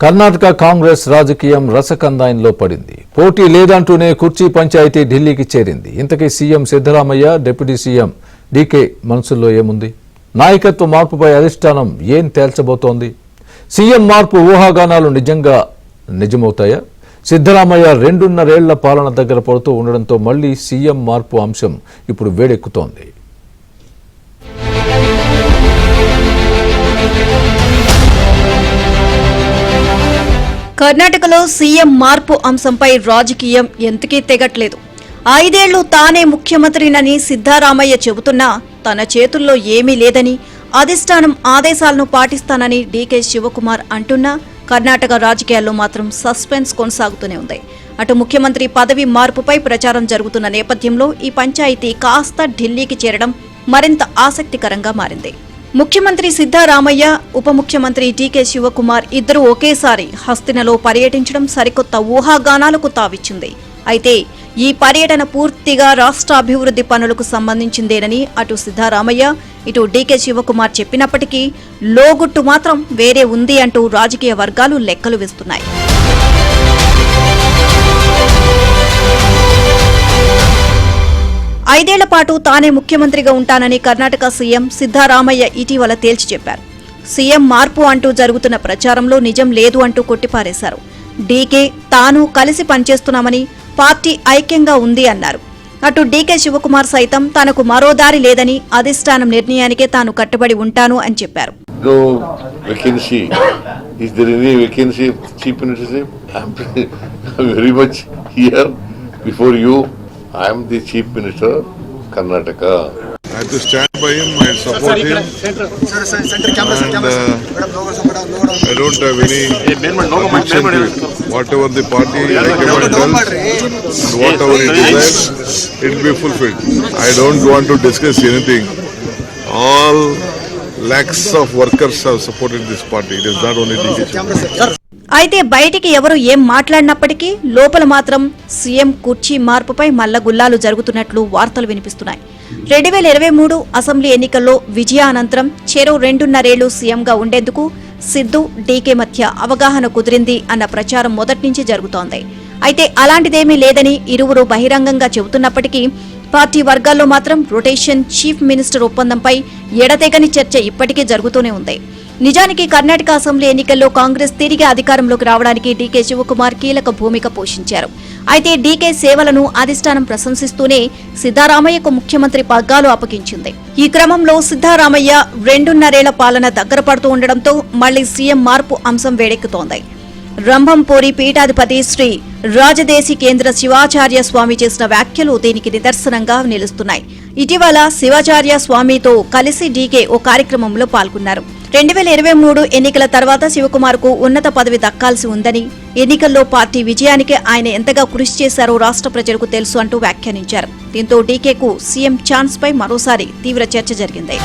కర్ణాటక కాంగ్రెస్ రాజకీయం రసకందాయంలో పడింది. పోటీ లేదంటూనే కుర్చీ పంచాయతీ ఢిల్లీకి చేరింది. ఇంతకీ CM Siddaramaiah, deputy CM DK మనసుల్లో ఏముంది? నాయకత్వ మార్పుపై అధిష్టానం ఏం తేల్చబోతోంది? సీఎం మార్పు ఊహాగానాలు నిజంగా నిజమవుతాయా? సిద్ధరామయ్య 2.5 ఏళ్ల పాలన దగ్గర పడుతూ ఉండడంతో మళ్లీ సీఎం మార్పు అంశం ఇప్పుడు వేడెక్కుతోంది. కర్ణాటకలో సీఎం మార్పు అంశంపై రాజకీయం ఎంతకీ తెగట్లేదు. 5 ఏళ్లు తానే ముఖ్యమంత్రినని సిద్ధరామయ్య చెబుతున్నా తన చేతుల్లో ఏమీ లేదని, అధిష్టానం ఆదేశాలను పాటిస్తానని డీకే శివకుమార్ అంటున్నా కర్ణాటక రాజకీయాల్లో మాత్రం సస్పెన్స్ కొనసాగుతూనే ఉంది. అటు ముఖ్యమంత్రి పదవి మార్పుపై ప్రచారం జరుగుతున్న నేపథ్యంలో ఈ పంచాయతీ కాస్త ఢిల్లీకి చేరడం మరింత ఆసక్తికరంగా మారింది. ముఖ్యమంత్రి సిద్ధరామయ్య, ఉప ముఖ్యమంత్రి డీకే శివకుమార్ ఇద్దరూ ఒకేసారి హస్తినలో పర్యటించడం సరికొత్త ఊహాగానాలకు తావిచ్చింది. అయితే ఈ పర్యటన పూర్తిగా రాష్ట్ర అభివృద్ధి పనులకు సంబంధించిందేనని అటు సిద్ధరామయ్య, ఇటు డీకే శివకుమార్ చెప్పినప్పటికీ లోగుట్టు మాత్రం వేరే ఉంది అంటూ రాజకీయ వర్గాలు లెక్కలు వేస్తున్నాయి. ఐదేళ్ల పాటు తానే ముఖ్యమంత్రిగా ఉంటానని కర్ణాటక సీఎం సిద్ధరామయ్య ఇటీవల తేల్చి చెప్పారు. సీఎం మార్పు అంటూ జరుగుతున్న ప్రచారంలో నిజం లేదు అంటూ కొట్టిపారేశారు. డీకే తాను కలిసి పనిచేస్తున్నామని, పార్టీ ఐక్యంగా ఉంది అన్నారు. అటు డీకే శివకుమార్ సైతం తనకు మరో దారి లేదని, అధిష్టానం నిర్ణయానికే తాను కట్టుబడి ఉంటాను అని చెప్పారు. I am the Chief Minister of Karnataka. I have to stand by him, I support him, and I don't have any objection to it. Whatever the party recommends and whatever it decides, it will be fulfilled. I don't want to discuss anything. All lakhs of workers have supported this party. It is not only DK. అయితే బయటికి ఎవరు ఏం మాట్లాడినప్పటికీ లోపల మాత్రం CM కుర్చీ మార్పుపై మల్లగుల్లాలు జరుగుతున్నట్లు వార్తలు వినిపిస్తున్నాయి. 2023 అసెంబ్లీ ఎన్నికల్లో విజయానంతరం చెరో 2.5 ఏళ్లు సీఎంగా ఉండేందుకు సిద్ధు, డీకే మధ్య అవగాహన కుదిరింది అన్న ప్రచారం మొదటి నుంచి జరుగుతోంది. అయితే అలాంటిదేమీ లేదని ఇరువురు బహిరంగంగా చెబుతున్నప్పటికీ పార్టీ వర్గాల్లో మాత్రం రొటేషన్ చీఫ్ మినిస్టర్ ఒప్పందంపై ఎడతెగని చర్చ ఇప్పటికీ జరుగుతూనే ఉంది. నిజానికి కర్ణాటక అసెంబ్లీ ఎన్నికల్లో కాంగ్రెస్ తిరిగి అధికారంలోకి రావడానికి డీకే శివకుమార్ కీలక భూమిక పోషించారు. అయితే డీకే సేవలను అధిష్టానం ప్రశంసిస్తూనే సిద్ధరామయ్యకు ముఖ్యమంత్రి పగ్గాలు అప్పగించింది. ఈ క్రమంలో సిద్ధరామయ్య 2.5 ఏళ్ల పాలన దగ్గర పడుతూ ఉండడంతో మళ్లీ సీఎం మార్పు అంశం వేడెక్కుతోంది. రంభంపూరి పీఠాధిపతి శ్రీ రాజదేశి కేంద్ర శివాచార్య స్వామి చేసిన వ్యాఖ్యలు దీనికి నిదర్శనంగా నిలుస్తున్నాయి. ఇటీవల శివాచార్య స్వామితో కలిసి డీకే ఓ కార్యక్రమంలో పాల్గొన్నారు. 2023 ఎన్నికల తర్వాత శివకుమార్ కు ఉన్నత పదవి దక్కాల్సి ఉందని, ఎన్నికల్లో పార్టీ విజయానికి ఆయన ఎంతగా కృషి చేశారో రాష్ట్ర ప్రజలకు తెలుసు అంటూ వ్యాఖ్యానించారు. దీంతో డీకేకు సీఎం ఛాన్స్ పై మరోసారి తీవ్ర చర్చ జరిగింది.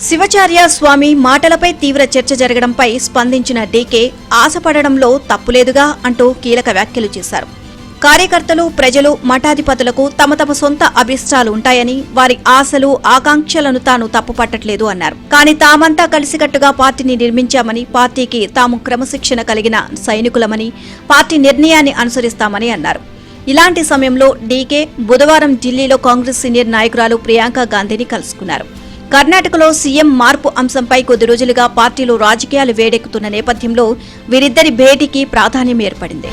శివాచార్య స్వామి మాటలపై తీవ్ర చర్చ జరగడంపై స్పందించిన డీకే ఆశపడడంలో తప్పులేదుగా అంటూ కీలక వ్యాఖ్యలు చేశారు. కార్యకర్తలు, ప్రజలు, మఠాధిపతులకు తమ తమ సొంత అభిష్టాలు ఉంటాయని, వారి ఆశలు, ఆకాంక్షలను తాను తప్పుపట్టట్లేదు అన్నారు. కానీ తామంతా కలిసికట్టుగా పార్టీని నిర్మించామని, పార్టీకి తాము క్రమశిక్షణ కలిగిన సైనికులమని, పార్టీ నిర్ణయాన్ని అనుసరిస్తామని అన్నారు. ఇలాంటి సమయంలో డీకే బుధవారం ఢిల్లీలో కాంగ్రెస్ సీనియర్ నాయకురాలు ప్రియాంక గాంధీని కలుసుకున్నారు. కర్ణాటకలో సీఎం మార్పు అంశంపై కొద్ది రోజులుగా పార్టీలో రాజకీయాలు వేడెక్కుతున్న నేపథ్యంలో వీరిద్దరి భేటీకి ప్రాధాన్యం ఏర్పడింది.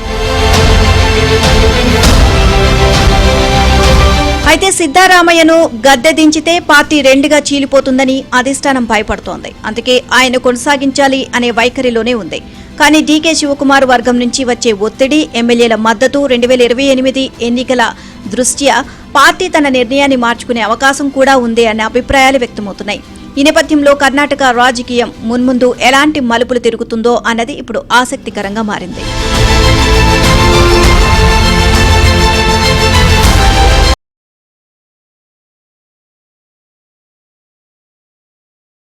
అయితే సిద్ధరామయ్యను గద్దె దించితే పార్టీ 2గా చీలిపోతుందని అధిష్టానం భయపడుతోంది. అందుకే ఆయన కొనసాగించాలి అనే వైఖరిలోనే ఉంది. కానీ డీకే శివకుమార్ వర్గం నుంచి వచ్చే ఒత్తిడి, ఎమ్మెల్యేల మద్దతు, 2028 ఎన్నికల దృష్ట్యా పార్టీ తన నిర్ణయాన్ని మార్చుకునే అవకాశం కూడా ఉంది అనే అభిప్రాయాలు వ్యక్తమవుతున్నాయి. ఈ నేపథ్యంలో కర్ణాటక రాజకీయం మున్ముందు ఎలాంటి మలుపులు తిరుగుతుందో అన్నది ఇప్పుడు ఆసక్తికరంగా మారింది.